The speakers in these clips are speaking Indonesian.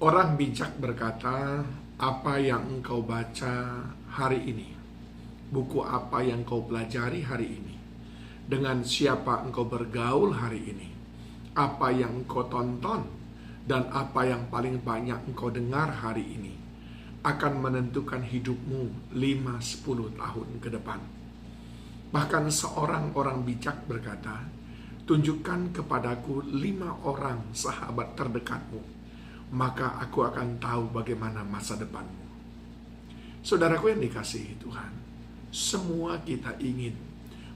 Orang bijak berkata, apa yang engkau baca hari ini? Buku apa yang kau pelajari hari ini? Dengan siapa engkau bergaul hari ini? Apa yang engkau tonton? Dan apa yang paling banyak engkau dengar hari ini? Akan menentukan hidupmu 5-10 tahun ke depan. Bahkan seorang orang bijak berkata, tunjukkan kepadaku 5 orang sahabat terdekatmu, maka aku akan tahu bagaimana masa depanmu. Saudaraku yang dikasihi Tuhan, semua kita ingin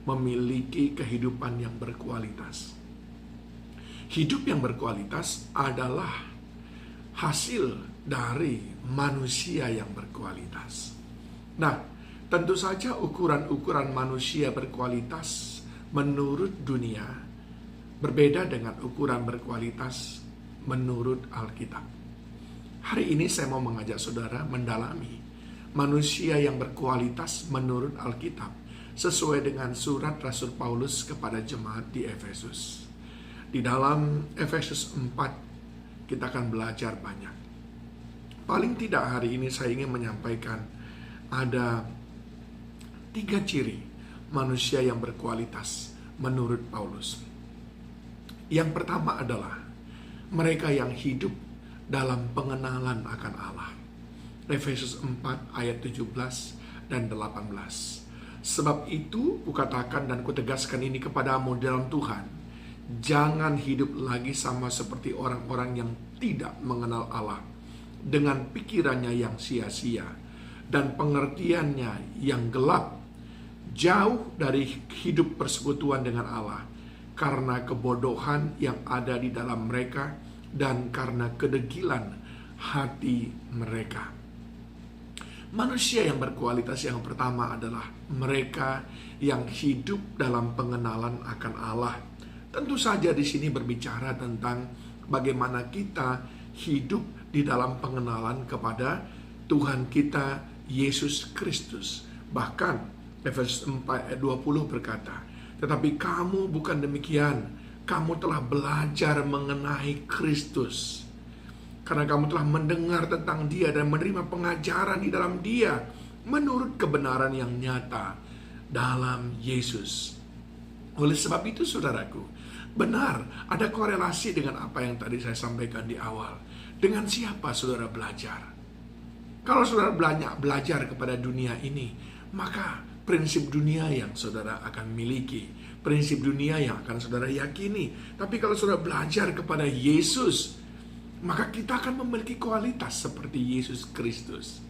memiliki kehidupan yang berkualitas. Hidup yang berkualitas adalah hasil dari manusia yang berkualitas. Nah, tentu saja ukuran-ukuran manusia berkualitas menurut dunia berbeda dengan ukuran berkualitas menurut Alkitab. Hari ini saya mau mengajak saudara mendalami manusia yang berkualitas menurut Alkitab sesuai dengan surat Rasul Paulus kepada jemaat di Efesus. Di dalam Efesus 4 kita akan belajar banyak. Paling tidak hari ini saya ingin menyampaikan ada 3 ciri manusia yang berkualitas menurut Paulus. Yang pertama adalah mereka yang hidup dalam pengenalan akan Allah. Efesus 4 ayat 17 dan 18. Sebab itu kukatakan dan kutegaskan ini kepadamu dalam Tuhan, jangan hidup lagi sama seperti orang-orang yang tidak mengenal Allah, dengan pikirannya yang sia-sia dan pengertiannya yang gelap, jauh dari hidup persekutuan dengan Allah, karena kebodohan yang ada di dalam mereka dan karena kedegilan hati mereka. Manusia yang berkualitas yang pertama adalah mereka yang hidup dalam pengenalan akan Allah. Tentu saja di sini berbicara tentang bagaimana kita hidup di dalam pengenalan kepada Tuhan kita Yesus Kristus. Bahkan Efesus 4 ayat 20 berkata, tetapi kamu bukan demikian, kamu telah belajar mengenai Kristus. Karena kamu telah mendengar tentang Dia dan menerima pengajaran di dalam Dia menurut kebenaran yang nyata dalam Yesus. Oleh sebab itu saudaraku, benar ada korelasi dengan apa yang tadi saya sampaikan di awal. Dengan siapa saudara belajar? Kalau saudara belajar kepada dunia ini, maka prinsip dunia yang saudara akan miliki, prinsip dunia yang akan saudara yakini. Tapi kalau saudara belajar kepada Yesus, maka kita akan memiliki kualitas seperti Yesus Kristus.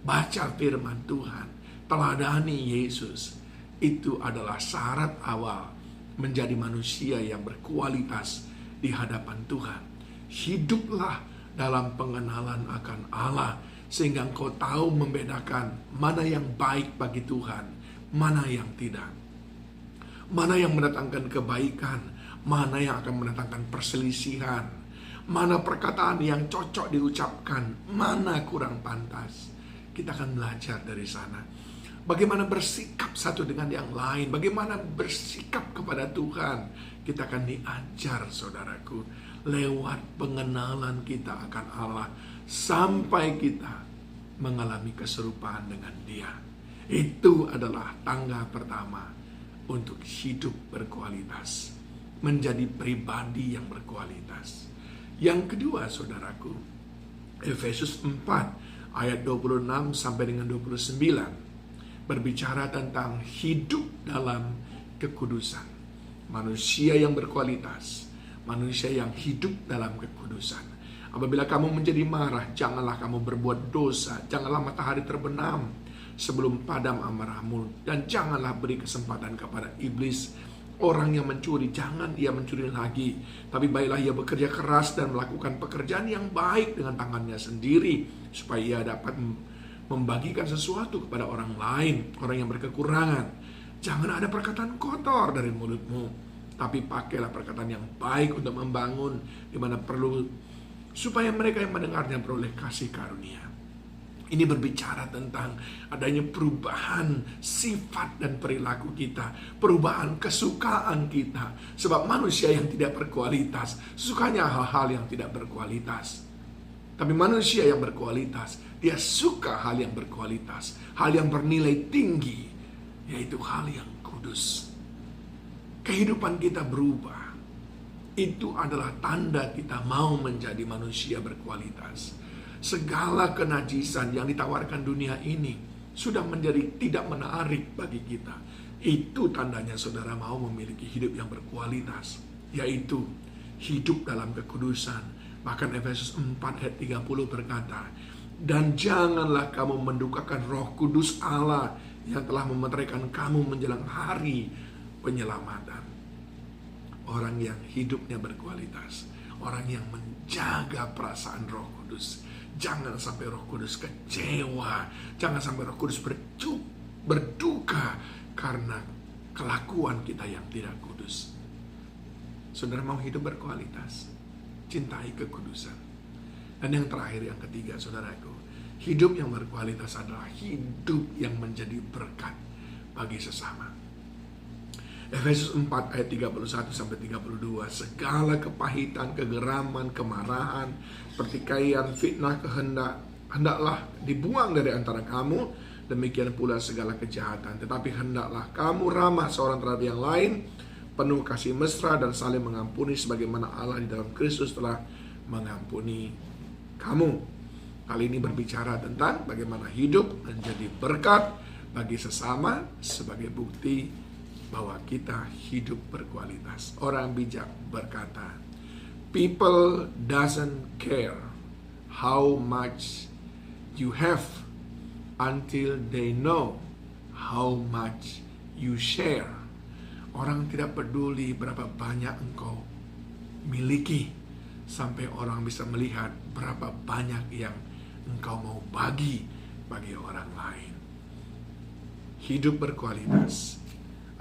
Baca firman Tuhan, teladani Yesus. Itu adalah syarat awal menjadi manusia yang berkualitas di hadapan Tuhan. Hiduplah dalam pengenalan akan Allah, sehingga engkau tahu membedakan mana yang baik bagi Tuhan, mana yang tidak. Mana yang mendatangkan kebaikan, mana yang akan mendatangkan perselisihan, mana perkataan yang cocok diucapkan, mana kurang pantas. Kita akan belajar dari sana. Bagaimana bersikap satu dengan yang lain, bagaimana bersikap kepada Tuhan. Kita akan diajar saudaraku, lewat pengenalan kita akan Allah, sampai kita mengalami keserupaan dengan Dia. Itu adalah tangga pertama untuk hidup berkualitas, menjadi pribadi yang berkualitas. Yang kedua saudaraku, Efesus 4 ayat 26 sampai dengan 29 berbicara tentang hidup dalam kekudusan. Manusia yang berkualitas, manusia yang hidup dalam kekudusan. Apabila kamu menjadi marah, janganlah kamu berbuat dosa, janganlah matahari terbenam sebelum padam amarahmu, dan janganlah beri kesempatan kepada iblis. Orang yang mencuri, jangan ia mencuri lagi, tapi baiklah ia bekerja keras dan melakukan pekerjaan yang baik dengan tangannya sendiri, supaya ia dapat membagikan sesuatu kepada orang lain, orang yang berkekurangan. Jangan ada perkataan kotor dari mulutmu, tapi pakailah perkataan yang baik untuk membangun di mana perlu, supaya mereka yang mendengarnya beroleh kasih karunia. Ini berbicara tentang adanya perubahan sifat dan perilaku kita, perubahan kesukaan kita. Sebab manusia yang tidak berkualitas sukanya hal-hal yang tidak berkualitas. Tapi manusia yang berkualitas, dia suka hal yang berkualitas, hal yang bernilai tinggi, yaitu hal yang kudus. Kehidupan kita berubah. Itu adalah tanda kita mau menjadi manusia berkualitas. Segala kenajisan yang ditawarkan dunia ini sudah menjadi tidak menarik bagi kita. Itu tandanya saudara mau memiliki hidup yang berkualitas, yaitu hidup dalam kekudusan. Bahkan Efesus 4 ayat 30 berkata, dan janganlah kamu mendukakan Roh Kudus Allah yang telah memeteraikan kamu menjelang hari penyelamatan. Orang yang hidupnya berkualitas, orang yang menjaga perasaan Roh Kudus. Jangan sampai Roh Kudus kecewa, jangan sampai Roh Kudus berduka karena kelakuan kita yang tidak kudus. Saudara mau hidup berkualitas, cintai kekudusan. Dan yang terakhir, yang ketiga, saudaraku, hidup yang berkualitas adalah hidup yang menjadi berkat bagi sesama. Efesus 4 ayat 31 sampai 32, segala kepahitan, kegeraman, kemarahan, pertikaian, fitnah, hendaklah dibuang dari antara kamu, demikian pula segala kejahatan. Tetapi hendaklah kamu ramah seorang terhadap yang lain, penuh kasih mesra dan saling mengampuni sebagaimana Allah di dalam Kristus telah mengampuni kamu. Hal ini berbicara tentang bagaimana hidup menjadi berkat bagi sesama sebagai bukti bahwa kita hidup berkualitas. Orang bijak berkata, people doesn't care how much you have until they know how much you share. Orang tidak peduli berapa banyak engkau miliki sampai orang bisa melihat berapa banyak yang engkau mau bagi orang lain. Hidup berkualitas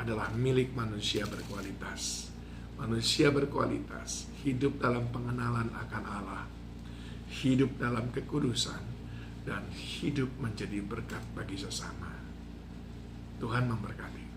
adalah milik manusia berkualitas. Manusia berkualitas hidup dalam pengenalan akan Allah, hidup dalam kekudusan, dan hidup menjadi berkat bagi sesama. Tuhan memberkati.